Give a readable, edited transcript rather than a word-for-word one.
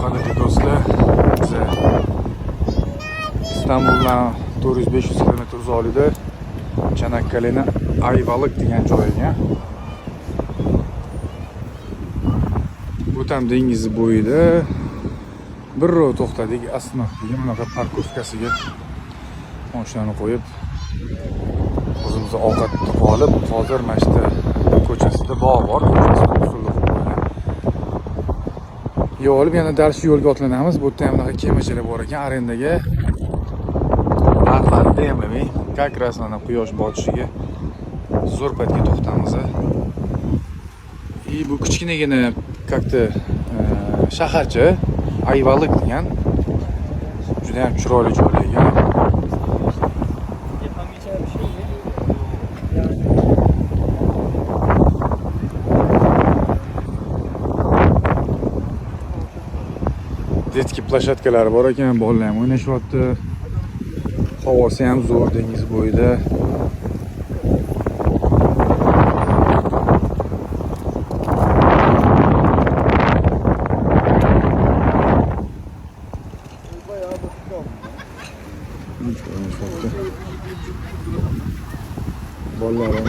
Qadrli do'stlar, biz Istanbuldan 400-500 km uzoqlikda Çanakkale'ni Ayvalık degan joyiga. Bu tam dengiz bo'yida bir ro'y to'xtadik, Asnof degan bunaqa parkovkasiga mashinani qo'yib, o'zimiz ovqat olib, hozir mana shu ko'chasida bog' bor, ko'chasida usulda qo'ygan. Yo'l olib yana dars yo'lga otlanamiz. Bu yerda ham bunaqa kemachalar bor ekan, arendaga. Narxlarni demlamay, как раз mana quyosh botishiga zo'r paytga to'xtamiz. Bu kichkinagina как-то shaharcha Ayvalık degan. Juda ham chiroyli joylarga. Детki plashatkalari bor ekan, bolalar ham o'ynashyapti. Havosi ham zo'r dengiz bo'yida. Bolalar ham